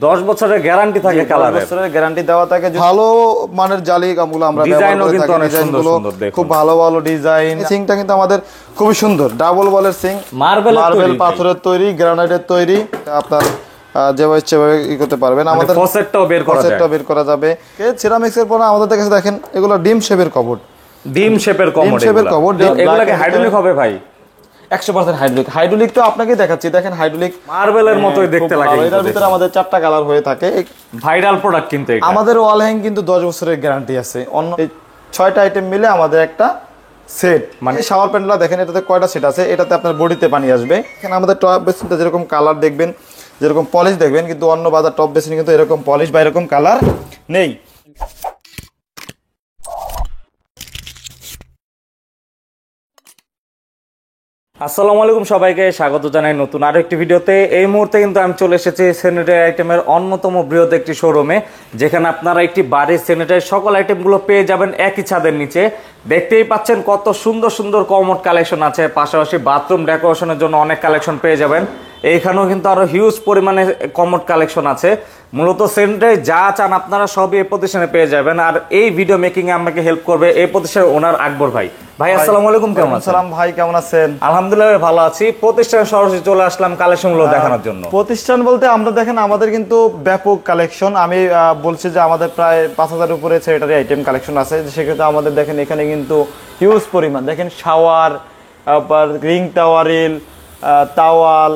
10 বছরের গ্যারান্টি থাকে কালারে, 10 বছরের গ্যারান্টি দেওয়া থাকে। ভালো মানের জালি কামগুলো আমরা ব্যবহার করে থাকি, ডিজাইনগুলো খুব ভালো ভালো ডিজাইন। সিংটা কিন্তু আমাদের খুবই সুন্দর, ডাবল বলের সিং, মার্বেল পাথরের তৈরি, গ্রানাইটের তৈরি। আপনার যেভাবে সেভাবে ই করতে পারবেন। আমাদের ফসেটটাও বের করা যাবে। সিরামিক্স এর পর আমাদের কাছে দেখেন এগুলো ডিম শেপের কবোর্ড, ডিম শেপের কবোর্ড। এগুলা কি হাইড্রোলিক হবে ভাই? 100% হাইড্রোলিক তো আপনাকে দেখাচ্ছি। দেখেন হাইড্রোলিক মার্বেলের মতোই দেখতে লাগে। এটার ভিতরে আমাদের 4টা কালার হয়ে থাকে। ভাইরাল প্রোডাক্ট কিন্তু এটা। আমাদের ওয়াল হ্যাং কিন্তু 10 বছরের গ্যারান্টি আছে। অন্য 6টা আইটেম মিলে আমাদের একটা সেট, মানে শাওয়ার প্যানেলটা দেখেন এটাতে কয়টা সেট আছে। এটাতে আপনার বডিতে পানি আসবে। এখানে আমাদের টপ বেসিনটা যেরকম কালার দেখবেন, যেরকম পলিশ দেখবেন, কিন্তু অন্য বাজার টপ বেসিনে কিন্তু এরকম পলিশ বা এরকম কালার নেই। আসসালামু আলাইকুম, সবাইকে স্বাগত জানাই নতুন আরো একটি ভিডিওতে। এই মুহূর্তে কিন্তু আমি চলে এসেছি স্যানিটারি আইটেমের অন্যতম বৃহৎ একটি শোরুমে, যেখানে আপনারা একটি বাড়ির স্যানিটারি সকল আইটেমগুলো পেয়ে যাবেন একই ছাদের নিচে। দেখতেই পাচ্ছেন কত সুন্দর সুন্দর কমোড কালেকশন আছে, পাশাপাশি বাথরুম ডেকোরেশনের জন্য অনেক কালেকশন পেয়ে যাবেন। এইখানেও কিন্তু আরো হিউজ পরিমাণে কমোড কালেকশন আছে। মূলত স্যানিটারি যা চান আপনারা সবই এই প্রতিষ্ঠানে পেয়ে যাবেন। আর এই ভিডিও মেকিং এ আমাকে হেল্প করবে এই প্রতিষ্ঠানের ওনার আকবর ভাই। ভাই আসসালামু আলাইকুম, কেমন আছেন? আসসালাম ভাই, কেমন আছেন? আলহামদুলিল্লাহ ভালো আছি। প্রতিষ্ঠানে সরাসরি চলে আসলাম কালেকশনগুলো দেখানোর জন্য। প্রতিষ্ঠান বলতে আমরা দেখেন আমাদের কিন্তু ব্যাপক কালেকশন। আমি বলছি যে আমাদের প্রায় 5000 উপরে স্যানিটারি আইটেম কালেকশন আছে। সেক্ষেত্রে আমাদের দেখেন এখানে কিন্তু হিউজ পরিমাণ, দেখেন শাওয়ার, আবার রিং টাওয়ারিল, টাওয়াল,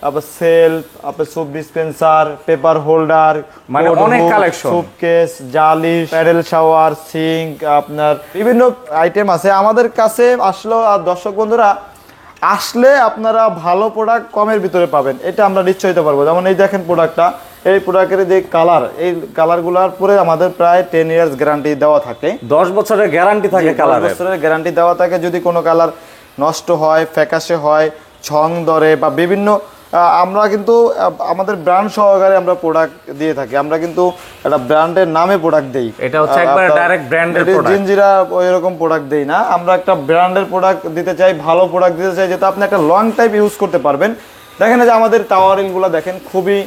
আবার সেলফ, আবার সুপ ডিসপেন্সার, পেপার হোল্ডার, মানে অনেক কালেকশন, সুপকেস, জালি, প্যাডেল শাওয়ার, সিঙ্ক, আপনার বিভিন্ন আইটেম আছে আমাদের কাছে। আসলে আর দর্শক বন্ধুরা আসলে আপনারা ভালো প্রোডাক্ট কমের ভিতরে পাবেন, এটা আমরা নিশ্চয়ই দিতে পারবো। যেমন এই দেখেন প্রোডাক্টটা, এই প্রোডাক্টের যে কালার, এই কালারগুলোর পরে আমাদের প্রায় 10 ইয়ার্স গ্যারান্টি দেওয়া থাকে। 10 বছরের গ্যারান্টি থাকে কালারে, 10 বছরের গ্যারান্টি দেওয়া থাকে। যদি কোনো কালার নষ্ট হয়, ফ্যাকাশে হয়, ছং ধরে বা বিভিন্ন, আমরা কিন্তু আমাদের ব্র্যান্ড সহকারে আমরা প্রোডাক্ট দিয়ে থাকি। আমরা কিন্তু একটা ব্র্যান্ডের নামে প্রোডাক্ট দেই। এটা হচ্ছে একবার ডাইরেক্ট ব্র্যান্ডের প্রোডাক্ট, জিনজিরা ওইরকম প্রোডাক্ট দেই না। আমরা একটা ব্র্যান্ডের প্রোডাক্ট দিতে চাই, ভালো প্রোডাক্ট দিতে চাই, যেটা আপনি একটা লং টাইম ইউজ করতে পারবেন। দেখেন যে আমাদের টাওয়ারিলগুলো দেখেন খুবই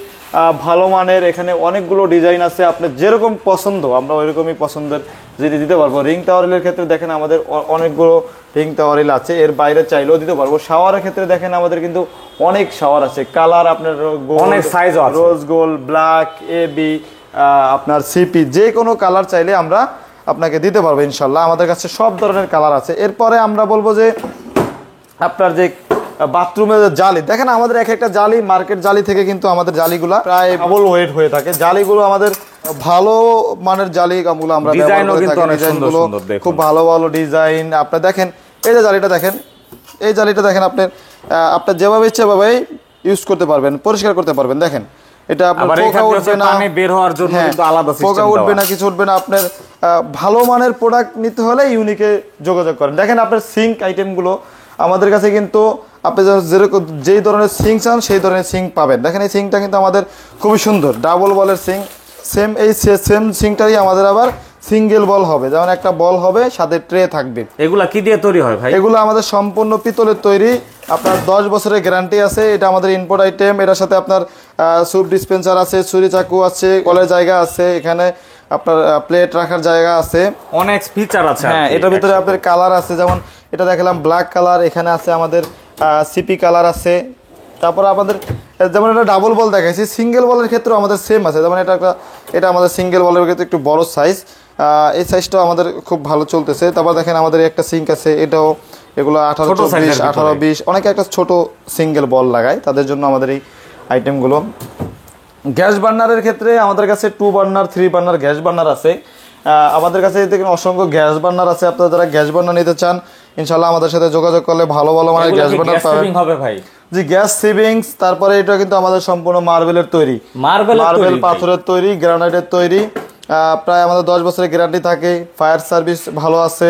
ভালো মানের। এখানে অনেকগুলো ডিজাইন আছে, আপনার যেরকম পছন্দ আমরা ওইরকমই পছন্দের যদি দিতে পারবো। রিং টাওয়ারিলের ক্ষেত্রে দেখেন আমাদের অনেকগুলো রিং টাওয়ারিল আছে, এর বাইরে চাইলেও দিতে পারবো। শাওয়ারের ক্ষেত্রে দেখেন আমাদের কিন্তু অনেক শাওয়ার আছে, কালার আপনার অনেক সাইজ আছে, রোজ গোল্ড, ব্ল্যাক, এবি, আপনার সিপি, যে কোনো কালার চাইলে আমরা আপনাকে দিতে পারবো ইনশাল্লাহ। আমাদের কাছে সব ধরনের কালার আছে। এরপরে আমরা বলবো যে আপনার যে বাথরুমের জালি দেখেন, আমাদের এক একটা জালি মার্কেট জালি থেকে কিন্তু আমাদের জালিগুলা প্রায় ডাবল ওয়েট হয়ে থাকে। জালিগুলো আমাদের ভালো মানের জালি কামগুলো আমরা ব্যবহার করে থাকি। ডিজাইনগুলো খুব ভালো ভালো ডিজাইন। আপনি দেখেন এই যে জালিটা দেখেন, এই জালিটা দেখেন, আপনার যেভাবে ইচ্ছে ভাবে ইউজ করতে পারবেন, পরিষ্কার করতে পারবেন। দেখেন এটা আপনার পোকা উঠবে না, পানি বের হওয়ার জন্য কিন্তু আলাদা সিস্টেম, পোকা উঠবে না, কিছু উঠবে না। আপনার ভালো মানের প্রোডাক্ট নিতে হলে ইউনিকে যোগাযোগ করেন। দেখেন আপনার সিঙ্ক আইটেমগুলো আমাদের কাছে কিন্তু আপনি যেরকম যেই ধরনের সিঙ্ক চান সেই ধরনের সিঙ্ক পাবেন। দেখেন এই সিঙ্কটা কিন্তু আমাদের খুবই সুন্দর, ডাবল বলের সিঙ্ক। সেম সিঙ্কটারই আমাদের আবার সিঙ্গেল বল হবে, যেমন একটা বল হবে, সাথে ট্রে থাকবে। এগুলা কি দিয়ে তৈরি হয় ভাই? এগুলো আমাদের সম্পূর্ণ পিতলের তৈরি। আপনার 10 বছরের গ্যারান্টি আছে। এটা আমাদের ইম্পোর্ট আইটেম। এটার সাথে আপনার সুপ ডিসপেন্সার আছে, ছুরি চাকু আছে, কলের জায়গা আছে, এখানে আপনার প্লেট রাখার জায়গা আছে, অনেক ফিচার আছে। হ্যাঁ, এটার ভিতরে আপনার কালার আছে, যেমন এটা দেখালাম ব্ল্যাক কালার, এখানে আছে আমাদের সিপি কালার আছে। তারপর আমাদের যেমন এটা ডাবল বল দেখাইছি, সিঙ্গেল বলের ক্ষেত্রেও আমাদের সেম আছে। যেমন এটা আমাদের সিঙ্গেল বলের ক্ষেত্রে একটু বড় সাইজ, এই সাইজটাও আমাদের খুব ভালো চলতেছে। তারপর দেখেন আমাদের একটা সিঙ্ক আছে, এটাও এগুলো 18-20 অনেকে একটা ছোট সিঙ্গেল বল লাগায়, তাদের জন্য আমাদের এই আইটেমগুলো। গ্যাস বার্নারের ক্ষেত্রে আমাদের কাছে 2 বার্নার 3 বার্নার গ্যাস বার্নার আছে। আমাদের কাছে দেখেন অসংখ্য গ্যাস বার্নার আছে। আপনারা যারা গ্যাস বার্নার নিতে চান ইনশাল্লাহ আমাদের সাথে যোগাযোগ করলে ভালো ভালো মানের গ্যাস বার্নার পাবেন। জি, গ্যাস সেভিংস। তারপরে এটা কিন্তু আমাদের সম্পূর্ণ মার্বেলের তৈরি, মার্বেল পাথরের তৈরি, গ্রানাইটের তৈরি। প্রায় আমাদের 10 বছরের গ্যারান্টি থাকে। ফায়ার সার্ভিস ভালো আছে।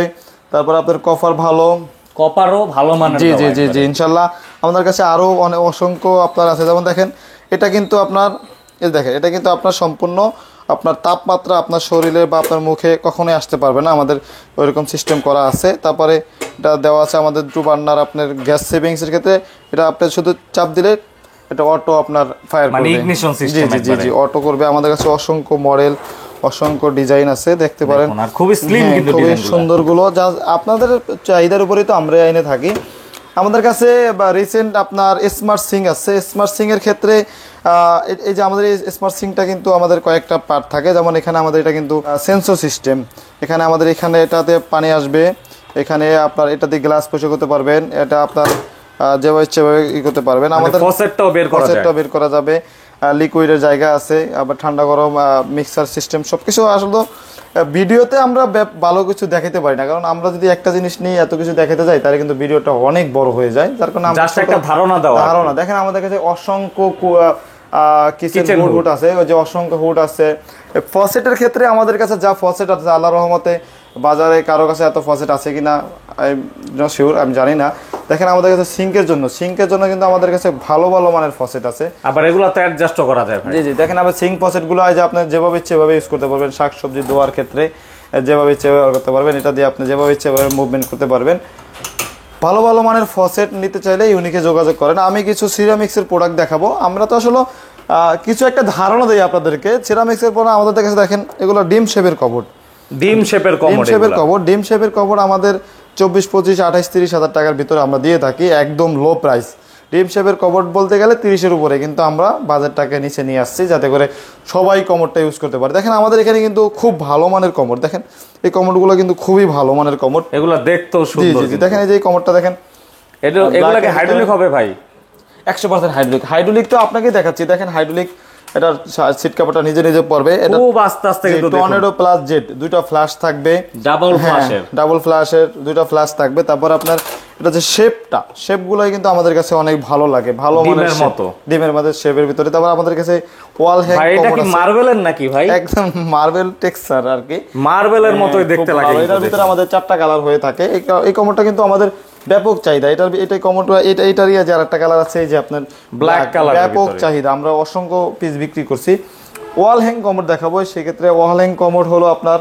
তারপর আপনার কপার ভালো মানের। জি জি জি জি ইনশাল্লাহ আমাদের কাছে আরো অনেক অসংখ্য আপনার আছে। যেমন দেখেন এটা কিন্তু আপনার, দেখেন এটা কিন্তু আপনার সম্পূর্ণ আপনার তাপমাত্রা আপনার শরীরে বা আপনার মুখে কখনোই আসতে পারবে না, আমাদের ওইরকম সিস্টেম করা আছে। তারপরে এটা দেওয়া আছে আমাদের 2 বার্নার আপনার গ্যাস সেভিংসের ক্ষেত্রে। এটা আপনি শুধু চাপ দিলে এটা অটো আপনার ফায়ার মানে করবে, ইগনিশন জি সিস্টেম জি জি জি অটো করবে। আমাদের কাছে অসংখ্য মডেল, অসংখ্য ডিজাইন আছে, দেখতে পারেন। আর খুবই স্লিম হ্যাঁ, কিন্তু খুবই ডিজাইনগুলো। সুন্দর গুলো, যা আপনাদের চাহিদার উপরেই তো আমরা এনে থাকি। আমাদের কাছে রিসেন্ট আপনার স্মার্ট সিং আছে। স্মার্ট সিং এর ক্ষেত্রে এই যে আমাদের এই স্মার্ট সিংটা কিন্তু আমাদের কয়েকটা পার্ট থাকে, যেমন এখানে আমাদের এটা কিন্তু সেন্সর সিস্টেম। এখানে আমাদের এখানে এটাতে পানি আসবে, এখানে আপনার এটাতে গ্লাস পরিষ্কার করতে পারবেন, এটা আপনার যেভাবে সেভাবে ই করতে পারবেন। আমাদের ফসেটটাও বের করা যায়, ফসেটটাও বের করা যাবে, লিকুইডের জায়গা আছে, আবার ঠান্ডা গরম মিক্সার সিস্টেম সবকিছু। আসলে ভিডিওতে আমরা ভালো কিছু দেখাতে পারি না, কারণ আমরা যদি একটা জিনিস নিয়ে এত কিছু দেখাতে যাই তাহলে কিন্তু ভিডিওটা অনেক বড় হয়ে যায়, যার কারণে আমরা জাস্ট একটা ধারণা দেওয়া। ধারণা দেখেন আমাদের কাছে অসংখ্য কিচেন হুড আছে, ওই যে অসংখ্য হুড আছে। ফসেটের ক্ষেত্রে আমাদের কাছে যা ফসেট আছে আল্লাহর রহমতে, বাজারে কারো কাছে এত ফসেট আছে কিনা আই নট শিওর, আমি জানি না। দেখেন আমাদের কাছে সিঙ্কের জন্য কিন্তু আমাদের কাছে ভালো ভালো মানের ফসেট আছে, আবার এগুলো তো অ্যাডজাস্টও করা যায় ভাই। জি জি দেখেন আবার সিঙ্ক ফসেটগুলো আছে, আপনি যেভাবে ইচ্ছে সেভাবে ইউজ করতে পারবেন। শাকসবজি ধোয়ার ক্ষেত্রে যেভাবে ইচ্ছে ব্যবহার করতে পারবেন, এটা দিয়ে আপনি যেভাবে ইচ্ছে সেভাবে মুভমেন্ট করতে পারবেন। ভালো ভালো মানের ফসেট নিতে চাইলে ইউনিকে যোগাযোগ করেন। আমি কিছু সিরামিক্সের প্রোডাক্ট দেখাবো। আমরা তো আসলে কিছু একটা ধারণা দিই আপনাদেরকে। সিরামিক্সের পরে আমাদের কাছে দেখেন এগুলো ডিম শেপের কবোর্ড, ডিম শেপের কবোর্ড আমাদের 24, 25, 28, 30 হাজার টাকার ভিতরে আমরা দিয়ে থাকি, একদম লো প্রাইস। ডিম শেপের কবোর্ড বলতে গেলে 30-এর উপরে, কিন্তু আমরা বাজারটাকে নিচে নিয়ে আসছি যাতে করে সবাই কমোডটা ইউজ করতে পারে। দেখেন আমাদের এখানে কিন্তু খুব ভালো মানের কমোড, দেখেন এই কমোডগুলো কিন্তু খুবই ভালো মানের কমোড, এগুলো দেখতেও জি সুন্দর। জি জি দেখেন এই যে এই কমোডটা দেখেন, এগুলোকে হাইড্রোলিক হবে ভাই? 100% হাইড্রোলিক তো আপনাকে দেখাচ্ছি। দেখেন হাইড্রোলিক, এটা সিট কাভারটা নিজে নিজে পড়বে, এটা খুব আস্তে আস্তে কিন্তু টর্নেডো প্লাস জেট দুইটা ফ্ল্যাশ থাকবে, ডাবল ফ্ল্যাশের দুইটা ফ্ল্যাশ থাকবে। তারপর আপনার এটা যে শেপগুলোই কিন্তু আমাদের কাছে অনেক ভালো লাগে, ভালো মানের মতো ডিমের মধ্যে শেপের ভিতরে। তারপর আমাদের কাছে ওয়াল হ্যাং ভাই, এটা কি মার্বেলের নাকি ভাই? একদম মার্বেল টেক্সচার আর কি, মার্বেলের মতোই দেখতে লাগে। এটার ভিতরে আমাদের 4টা কালার হয়ে থাকে। এই কমোডটা কিন্তু আমাদের ব্যাপক চাহিদা। এটাই কমোডটা, এটারই যে আরেকটা কালার আছে, এই যে আপনার ব্ল্যাক কালার, ব্যাপক চাহিদা। আমরা অসংখ্য পিস বিক্রি করছি। ওয়াল হ্যাং কমোড দেখাবো। সেক্ষেত্রে ওয়াল হ্যাং কমোড হলো আপনার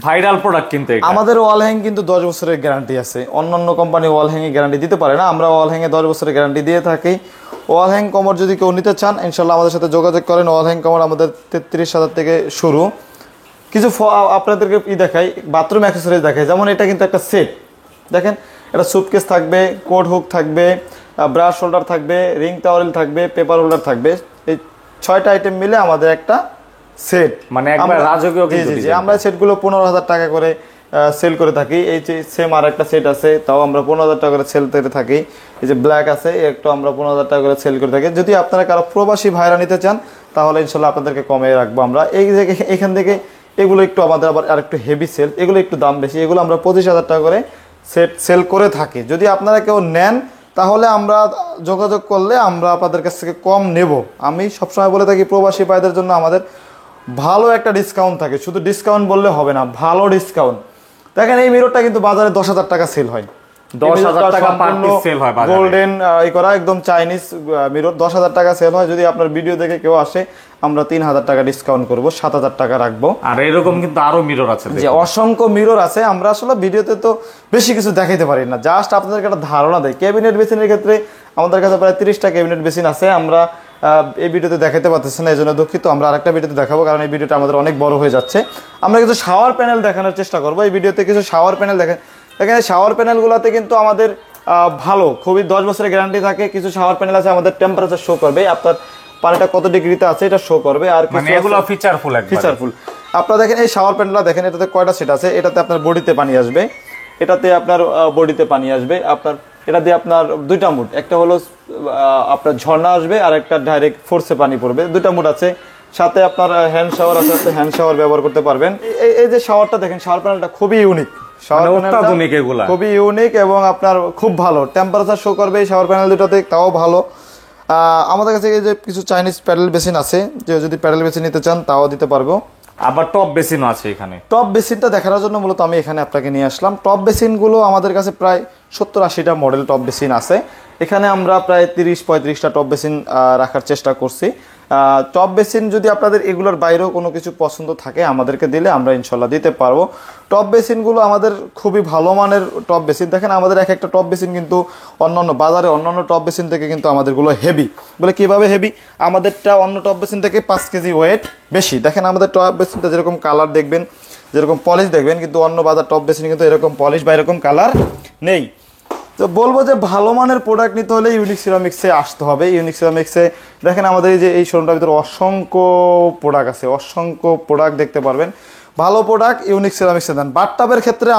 ভাইরাল প্রোডাক্ট, কিন্তু আমাদের ওয়াল হ্যাং কিন্তু 10 বছরের গ্যারান্টি আছে। অন্যান্য কোম্পানি ওয়াল হ্যাং এ গ্যারান্টি দিতে পারে না, আমরা ওয়াল হ্যাং এ 10 বছরের গ্যারান্টি দিয়ে থাকি। ওয়াল হ্যাং কমোড যদি কেউ নিতে চান ইনশাল্লাহ আমাদের সাথে যোগাযোগ করেন। ওয়াল হ্যাং কমোড আমাদের 33,000 থেকে শুরু। কিছু আপনাদেরকে দেখাই, বাথরুম অ্যাক্সেসরিজ দেখাই। যেমন এটা কিন্তু একটা সেট, দেখেন এটা সুটকেস থাকবে, কোড হুক থাকবে, ব্রাশ হোল্ডার থাকবে, রিং টাওয়েল থাকবে, পেপার হোল্ডার থাকবে। এই 6টা আইটেম মিলে আমাদের একটা সেট, মানে একবার রাজকীয়। জি জি জি আমরা সেটগুলো 15,000 টাকা করে সেল করে থাকি। এই যে সেম আর একটা সেট আছে, তাও আমরা 15,000 টাকা করে সেল করে থাকি। এই যে ব্ল্যাক আছে, একটু আমরা 15,000 টাকা করে সেল করে থাকি। যদি আপনারা কারো প্রবাসী ভাইরা নিতে চান তাহলে ইনশাল্লাহ আপনাদেরকে কমে রাখবো আমরা। এই যে এখান থেকে এগুলো একটু আমাদের আবার আর একটু হেভি সেল, এগুলো একটু দাম বেশি, এগুলো আমরা 25,000 টাকা করে সেল করে থাকি। যদি আপনারা কেউ নেন তাহলে আমরা যোগাযোগ করলে আমরা আপনাদের কাছ থেকে কম নেব। আমি সবসময় বলে থাকি প্রবাসী ভাইদের জন্য আমাদের ভালো একটা ডিসকাউন্ট থাকে, শুধু ডিসকাউন্ট বললে হবে না, ভালো ডিসকাউন্ট। দেখেন এই মিররটা কিন্তু বাজারে 10,000 টাকা সেল হয়, 10,000 টাকা পার পিস সেল হয় বাজারে। গোল্ডেন এই করা একদম চাইনিজ মিরর 10,000 টাকা সেল হয়। যদি আপনার ভিডিও দেখে কেউ আসে আমরা 3,000 টাকা ডিসকাউন্ট করব, 7,000 টাকা রাখবো। আর এরকম কিন্তু আরো মিরর আছে, যে অসংখ্য মিরর আছে। আমরা আসলে ভিডিওতে তো বেশি কিছু দেখাইতে পারি না, জাস্ট আপনাদেরকে একটা ধারণা দেয়। ক্যাবিনেট বেসিনের ক্ষেত্রে আমাদের কাছে প্রায় 30টা ক্যাবিনেট বেসিন আছে, আমরা এই ভিডিওতে দেখাতে পারতেছি না, এই জন্য দুঃখিত। আমরা আরেকটা ভিডিওতে দেখাবো, কারণ এই ভিডিওটা আমাদের অনেক বড় হয়ে যাচ্ছে। আমরা কিছু শাওয়ার প্যানেল দেখানোর চেষ্টা করবো এই ভিডিওতে। কিছু শাওয়ার প্যানেল দেখেন, এখানে শাওয়ার প্যানেলগুলোতে কিন্তু আমাদের ভালো খুবই 10 বছরের গ্যারান্টি থাকে। কিছু শাওয়ার প্যানেল আছে আমাদের টেম্পারেচার শো করবে, আপনার পানিটা কত ডিগ্রিতে আছে এটা শো করবে। আর মানে এগুলো ফিচারফুল, ফিচারফুল। আপনারা দেখেন এই শাওয়ার প্যানেলটা দেখেন, এটাতে কয়টা সেট আছে। এটাতে আপনার বডিতে পানি আসবে, এটাতে আপনার বডিতে পানি আসবে। আপনার এটা দিয়ে আপনার 2টা মুড, একটা হলো আপনার ঝর্ণা আসবে আর একটা ডাইরেক্ট ফোর্সে পানি পড়বে, 2টা মুড আছে। সাথে আপনার হ্যান্ড শাওয়ার আছে, হ্যান্ড শাওয়ার ব্যবহার করতে পারবেন। এই যে শাওয়ারটা দেখেন, শাওয়ার প্যানেলটা খুবই ইউনিক, খুবই ইউনিক এবং আপনার খুব ভালো টেম্পারেচার শো করবে এই শাওয়ার প্যানেল দুটাতে, তাও ভালো। আমাদের কাছে এই যে কিছু চাইনিজ প্যাডেল বেসিন আছে, যে যদি প্যাডেল বেসিন নিতে চান তাও দিতে পারবো। আবার টপ বেসিনও আছে এখানে। টপ বেসিনটা দেখার জন্য মূলত আমি এখানে আপনাকে নিয়ে আসলাম। টপ বেসিনগুলো আমাদের কাছে প্রায় 70-80টা মডেল টপ বেসিন আছে। এখানে আমরা প্রায় 30-35টা টপ বেসিন রাখার চেষ্টা করছি। টপ বেসিন যদি আপনাদের এগুলোর বাইরেও কোনো কিছু পছন্দ থাকে আমাদেরকে দিলে আমরা ইনশাল্লাহ দিতে পারবো। টপ বেসিনগুলো আমাদের খুবই ভালো মানের টপ বেসিন। দেখেন আমাদের এক একটা টপ বেসিন কিন্তু অন্যান্য বাজারে অন্যান্য টপ বেসিন থেকে কিন্তু আমাদেরগুলো হেভি। বলে কীভাবে হেভি? আমাদেরটা অন্য টপ বেসিন থেকে 5 কেজি ওয়েট বেশি। দেখেন আমাদের টপ বেসিনটা যেরকম কালার দেখবেন, যেরকম পলিশ দেখবেন, কিন্তু অন্য বাজার টপ বেসিন কিন্তু এরকম পলিশ বা এরকম কালার নেই। তো বলবো যে ভালো মানের প্রোডাক্ট নিতে হলে ইউনিক সিরামিক্সে আসতে হবে। ইউনিক সিরামিক্সে দেখেন আমাদের এই যে এই শোরুমটার ভিতরে অসংখ্য প্রোডাক্ট আছে, অসংখ্য প্রোডাক্ট দেখতে পারবেন। ভালো প্রোডাক্ট ইউনিক সিরামিক্সে দেন। বাথটাবের ক্ষেত্রে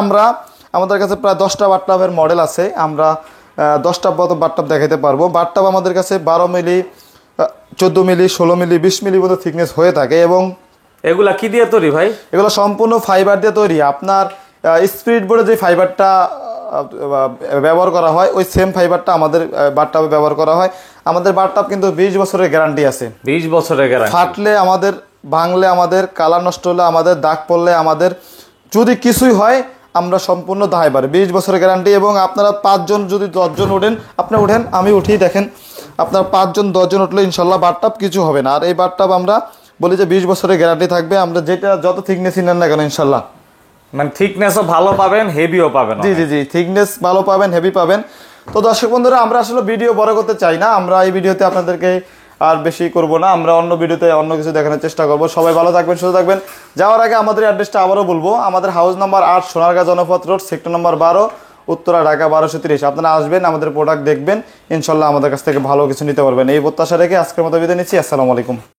আমাদের কাছে প্রায় 10টা বাথটাবের মডেল আছে। আমরা 10টা বাথটাব দেখাতে পারবো। বাথটাব আমাদের কাছে 12 মিলি, 14 মিলি, 16 মিলি, 20 মিলি মতো থিকনেস হয়ে থাকে। এবং এগুলা কি দিয়ে তৈরি ভাই? এগুলো সম্পূর্ণ ফাইবার দিয়ে তৈরি। আপনার স্পিরিট বোর্ডে যে ফাইবারটা ব্যবহার করা হয় ওই সেম ফাইবারটা আমাদের বাথটাবে ব্যবহার করা হয়। আমাদের বাথটাব কিন্তু 20 বছরের গ্যারান্টি আছে। 20 বছরের গ্যারান্টি। ফাটলে আমাদের, ভাঙলে আমাদের, কালার নষ্ট হলে আমাদের, দাগ পড়লে আমাদের, যদি কিছুই হয় আমরা সম্পূর্ণ দায়ভার। 20 বছরের গ্যারান্টি। এবং আপনারা 5 জন যদি 10 জন ওঠেন, আপনি ওঠেন, আমি উঠি, দেখেন আপনার 5 জন 10 জন উঠলে ইনশাল্লাহ বাথটাব কিছু হবে না। আর এই বাথটাব আমরা বলি যে 20 বছরের গ্যারান্টি থাকবে। আমরা যেটা যত থিকনেসই নেন না কেন ইনশাল্লাহ, মানে থিকনেসও ভালো পাবেন, হেভিও পাবেন। জি জি জি, থিকনেস ভালো পাবেন, হেভি পাবেন। তো দর্শক বন্ধুরা, আমরা আসলে ভিডিও বড় করতে চাই না। আমরা এই ভিডিওতে আপনাদেরকে আর বেশি করব না। আমরা অন্য ভিডিওতে অন্য কিছু দেখানোর চেষ্টা করব। সবাই ভালো থাকবেন, সুস্থ থাকবেন। যাওয়ার আগে আমাদের অ্যাড্রেসটা আবারও বলবো। আমাদের house number 8, Sonargaon Janapath road, sector number 12, Uttara, Dhaka 1230। আপনারা আসবেন, আমাদের প্রোডাক্ট দেখবেন, ইনশাল্লাহ আমাদের কাছ থেকে ভালো কিছু নিতে পারবেন। এই প্রত্যাশা রেখে আজকের মতো বিদায় নিচ্ছি। আসসালামু আলাইকুম।